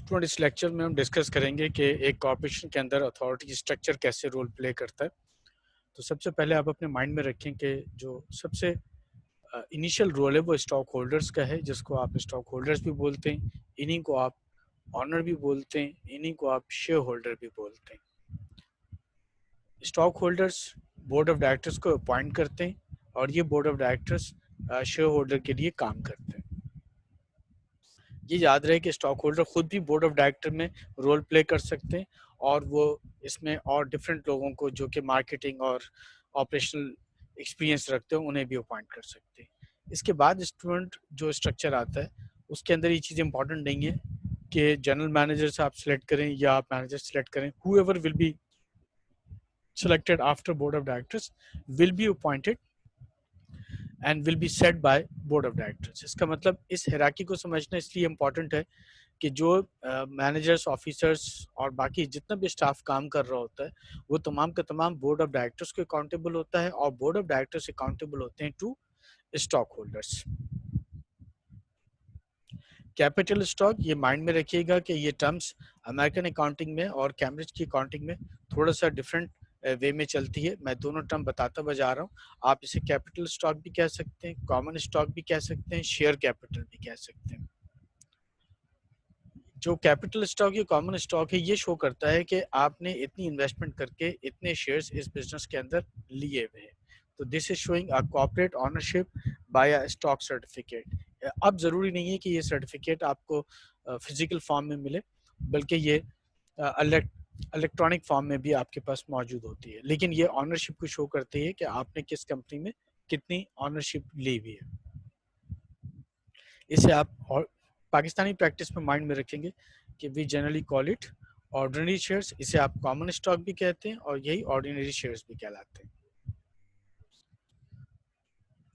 Student इस lecture में हम डिस्कस करेंगे कि एक कॉर्पोरेशन के अंदर अथॉरिटी स्ट्रक्चर कैसे रोल प्ले करता है। तो सबसे पहले आप अपने माइंड में रखें कि जो सबसे इनिशियल रोल है वो स्टॉक होल्डर्स का है, जिसको आप स्टॉक होल्डर्स भी बोलते हैं। इन्हीं को आप ऑनर भी बोलते हैं, इन्हीं को आप शेयर होल्डर भी बोलते हैं। Stock holders board of directors को अपॉइंट करते हैं और ये board of directors share holder के लिए काम करते हैं। ये याद रहे कि स्टॉक होल्डर खुद भी बोर्ड ऑफ डायरेक्टर में रोल प्ले कर सकते हैं और वो इसमें और डिफरेंट लोगों को जो कि मार्केटिंग और ऑपरेशनल एक्सपीरियंस रखते हैं उन्हें भी अपॉइंट कर सकते हैं। इसके बाद स्टूडेंट जो स्ट्रक्चर आता है उसके अंदर ये चीज़ इंपॉर्टेंट नहीं है कि जनरल मैनेजर से आप सिलेक्ट करें या आप मैनेजर सिलेक्ट करें। Whoever will be selected after board of directors will be appointed and will be set by board of directors। इसका मतलब इस हायरार्की को समझना इसलिए इम्पोर्टेंट है कि जो मैनेजर्स ऑफिसर्स और बाकी जितना भी स्टाफ काम कर रहा होता है वो तमाम का तमाम बोर्ड ऑफ डायरेक्टर्स को अकाउंटेबल होता है और बोर्ड ऑफ डायरेक्टर्स अकाउंटेबल होते हैं to stockholders. Capital stock, ये माइंड में रखिएगा कि ये टर्म्स अमेरिकन अकाउंटिंग में और कैम्ब्रिज की अकाउंटिंग में थोड़ा सा डिफरेंट वे में चलती है। मैं दोनों टर्म बताता हुआ जा रहा हूँ। आप इसे कैपिटल स्टॉक भी कह सकते हैं, कॉमन स्टॉक भी कह सकते हैं, शेयर कैपिटल भी कह सकते हैं। जो कैपिटल स्टॉक या कॉमन स्टॉक है ये शो करता है कि आपने इतनी इन्वेस्टमेंट करके इतने शेयर्स इस बिजनेस के अंदर लिए हुए हैं। तो this is showing a corporate ownership by a stock certificate. अब जरूरी नहीं है कि ये सर्टिफिकेट आपको फिजिकल फॉर्म में मिले, बल्कि ये इलेक्ट्रॉनिक फॉर्म में भी आपके पास मौजूद होती है, लेकिन ये ऑनरशिप को शो करती है कि आपने किस कंपनी में कितनी ऑनरशिप ली हुई है। इसे आप और पाकिस्तानी प्रैक्टिस में माइंड में रखेंगे कि we generally call it ordinary shares. इसे आप कॉमन स्टॉक भी कहते हैं और यही ऑर्डिनरी शेयर्स भी कहलाते हैं।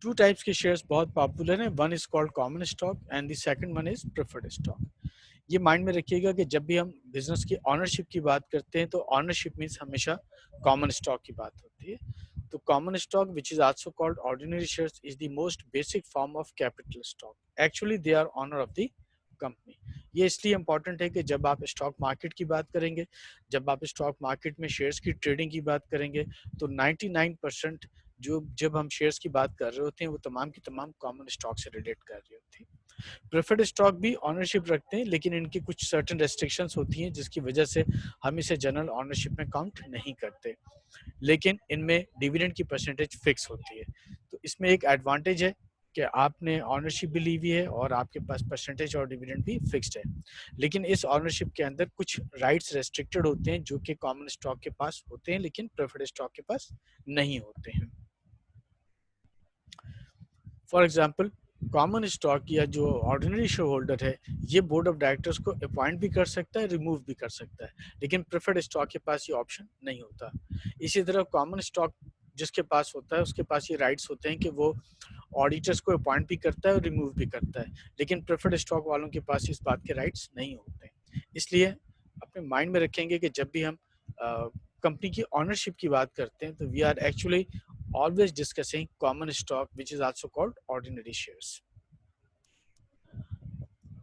टू टाइप्स के शेयर्स बहुत पॉपुलर हैं। One is called common stock and the second one is preferred stock. ये माइंड में रखिएगा कि जब भी हम बिजनेस की ऑनरशिप की बात करते हैं तो ऑनरशिप मीन्स हमेशा कॉमन स्टॉक की बात होती है। तो common stock which is also called ordinary shares is the most basic form of capital stock. Actually they are owner of the company. ये इसलिए इंपॉर्टेंट है कि जब आप स्टॉक मार्केट की बात करेंगे, जब आप स्टॉक मार्केट में शेयर्स की ट्रेडिंग की बात करेंगे तो 99% जो जब हम शेयर्स की बात कर रहे होते हैं वो तमाम की तमाम कॉमन स्टॉक से रिलेट कर रही होती है। प्रेफर्ड स्टॉक भी ऑनरशिप रखते हैं, लेकिन इनकी कुछ सर्टेन रेस्ट्रिक्शंस होती हैं जिसकी वजह से हम इसे जनरल ऑनरशिप में काउंट नहीं करते, लेकिन इनमें डिविडेंड की परसेंटेज फिक्स होती है। तो इसमें एक एडवांटेज है कि आपने ऑनरशिप भी ली हुई है और आपके पास परसेंटेज और डिविडेंड भी फिक्स्ड है, लेकिन इस ऑनरशिप के अंदर कुछ राइट्स रेस्ट्रिक्टेड होते हैं जो कि कॉमन स्टॉक के पास होते हैं लेकिन प्रेफर्ड स्टॉक के पास नहीं होते हैं। फॉर एग्जाम्पल, कॉमन स्टॉक या जो ऑर्डिनरी शेयर होल्डर है ये बोर्ड ऑफ डायरेक्टर्स को अपॉइंट भी कर सकता है, रिमूव भी कर सकता है, लेकिन प्रेफर्ड स्टॉक के पास ये ऑप्शन नहीं होता। इसी तरह कॉमन स्टॉक जिसके पास होता है उसके पास ये राइट्स होते हैं कि वो ऑडिटर्स को अपॉइंट भी करता है और रिमूव भी करता है, लेकिन प्रेफर्ड स्टॉक वालों के पास इस बात के राइट्स नहीं होते। इसलिए अपने माइंड में रखेंगे कि जब भी हम कंपनी की ऑनरशिप की बात करते हैं तो we are actually always discussing common stock which is also called ordinary shares।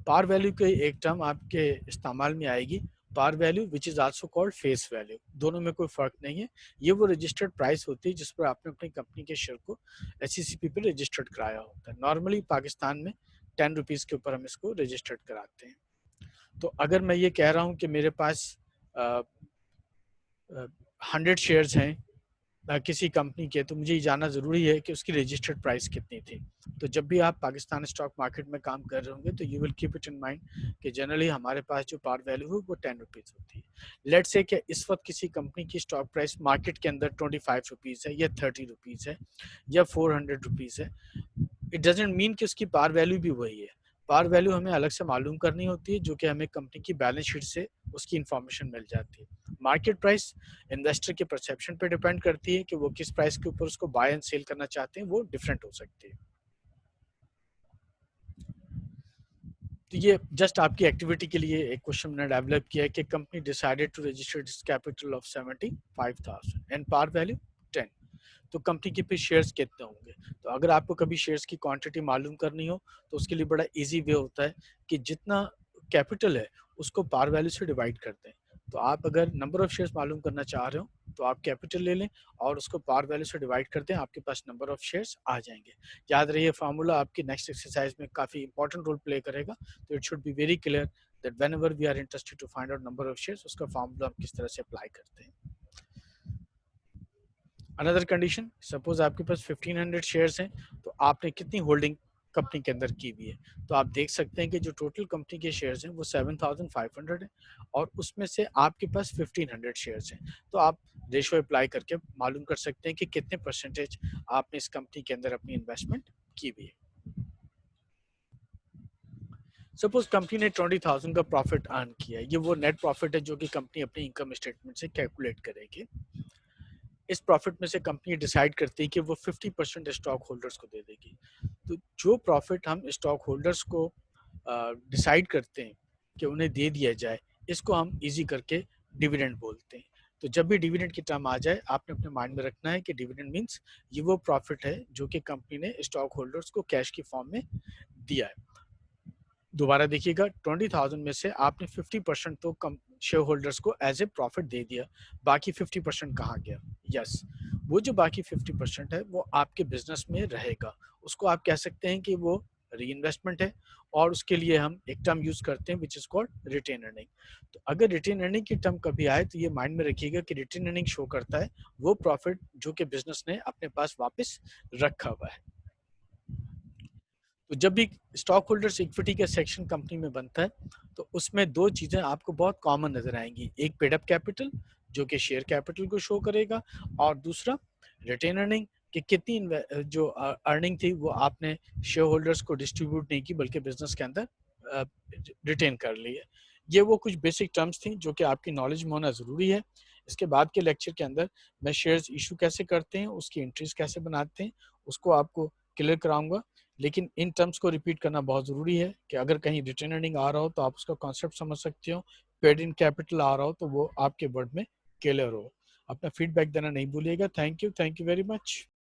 Par value के एक टर्म आपके इस्तेमाल में आएगी, par value which is also called face value. दोनों में कोई फर्क नहीं है। ये वो रजिस्टर्ड प्राइस होती है जिस पर आपने अपनी कंपनी के शेयर को एचसीसीपी पे रजिस्टर्ड कराया होता है। नॉर्मली पाकिस्तान में 10 रुपीज़ के ऊपर हम इसको रजिस्टर्ड कराते हैं। तो अगर मैं ये कह रहा हूँ कि मेरे पास 100 शेयर्स हैं किसी कंपनी के, तो मुझे ये जानना ज़रूरी है कि उसकी रजिस्टर्ड प्राइस कितनी थी। तो जब भी आप पाकिस्तान स्टॉक मार्केट में काम कर रहे होंगे तो you will keep it in mind कि जनरली हमारे पास जो पार वैल्यू है वो 10 रुपीज़ होती है। लेट्स से कि इस वक्त किसी कंपनी की स्टॉक प्राइस मार्केट के अंदर 25 रुपीज़ है या 30 रुपीज़ है या 400 रुपीज़ है। इट डजेंट मीन कि उसकी पार वैल्यू भी वही है। पार वैल्यू हमें अलग से मालूम करनी होती है जो कि हमें कंपनी की बैलेंस शीट से उसकी इंफॉर्मेशन मिल जाती है। मार्केट प्राइस इन्वेस्टर के परसेप्शन पे डिपेंड करती है कि वो किस प्राइस के ऊपर उसको बाय एंड सेल करना चाहते हैं, वो डिफरेंट हो सकती है। तो ये जस्ट आपकी एक्टिविटी के लिए एक क्वेश्चन मैंने डेवलप किया है कि company decided to register its capital of 75,000 and par value 10। तो कंपनी के पे शेयर्स कितने होंगे। तो अगर आपको कभी शेयर्स की क्वांटिटी मालूम करनी हो तो उसके लिए बड़ा इजी वे होता है कि जितना कैपिटल है उसको पार वैल्यू से डिवाइड कर दें। तो आप अगर नंबर ऑफ शेयर्स मालूम करना चाह रहे हो तो आप कैपिटल ले लें और उसको पार वैल्यू से डिवाइड कर दें, आपके पास नंबर ऑफ शेयर्स आ जाएंगे। याद रहिए फार्मूला आपकी नेक्स्ट एक्सरसाइज में काफ़ी इंपॉर्टेंट रोल प्ले करेगा, तो it should be very clear that whenever we are interested to find out number of shares, उसका फार्मूला हम किस तरह से अप्लाई करते हैं। अनदर कंडीशन, सपोज आपके पास 1500 शेयर्स हैं, तो आपने कितनी होल्डिंग कंपनी के अंदर की हुई है। तो आप देख सकते हैं कि जो टोटल कंपनी के शेयर्स हैं वो 7500 है और उसमें से आपके पास 1500 शेयर्स हैं। तो आप रेशो अप्लाई करके मालूम कर सकते हैं कि कितने परसेंटेज आपने इस कंपनी के अंदर अपनी इन्वेस्टमेंट की हुई है। सपोज कंपनी ने 20,000 का प्रॉफिट अर्न किया है, ये वो नेट प्रॉफिट है जो कि कंपनी अपनी इनकम स्टेटमेंट से कैलकुलेट करेगी। इस प्रॉफिट में से कंपनी डिसाइड करती है कि वो 50% स्टॉक होल्डर्स को दे देगी। तो जो प्रॉफिट हम स्टॉक होल्डर्स को डिसाइड करते हैं कि उन्हें दे दिया जाए, इसको हम इजी करके डिविडेंड बोलते हैं। तो जब भी डिविडेंड की टर्म आ जाए, आपने अपने माइंड में रखना है कि डिविडेंड मीन्स ये वो प्रॉफिट है जो कि कंपनी ने स्टॉक होल्डर्स को कैश की फॉर्म में दिया है। दोबारा देखिएगा, 20,000 में से आपने 50% तो कम शेयर होल्डर्स को एज ए प्रॉफिट दे दिया, बाकी 50% कहाँ गया? यस, वो जो बाकी 50% है वो आपके बिजनेस में रहेगा। उसको आप कह सकते हैं कि वो री इन्वेस्टमेंट है और उसके लिए हम एक टर्म यूज करते हैं which is called retain earning. तो अगर रिटेन अर्निंग की टर्म कभी आए तो ये माइंड में रखिएगा कि रिटेन अर्निंग शो करता है वो प्रॉफिट जो कि बिजनेस ने अपने पास वापस रखा हुआ है। तो जब भी स्टॉक होल्डर्स इक्विटी का सेक्शन कंपनी में बनता है तो उसमें दो चीज़ें आपको बहुत कॉमन नजर आएंगी, एक पेड अप कैपिटल जो कि शेयर कैपिटल को शो करेगा और दूसरा रिटेन अर्निंग कि कितनी जो अर्निंग थी वो आपने शेयर होल्डर्स को डिस्ट्रीब्यूट नहीं की बल्कि बिजनेस के अंदर रिटेन कर ली है। ये वो कुछ बेसिक टर्म्स थी जो कि आपकी नॉलेज में होना ज़रूरी है। इसके बाद के लेक्चर के अंदर मैं शेयर्स इशू कैसे करते हैं, उसकी एंट्रीज कैसे बनाते हैं, उसको आपको क्लियर कराऊंगा। लेकिन इन टर्म्स को रिपीट करना बहुत ज़रूरी है कि अगर कहीं रिटर्न अर्निंग आ रहा हो तो आप उसका कॉन्सेप्ट समझ सकते हो, पेड इन कैपिटल आ रहा हो तो वो आपके वर्ड में क्लियर हो। अपना फीडबैक देना नहीं भूलिएगा। Thank you very much.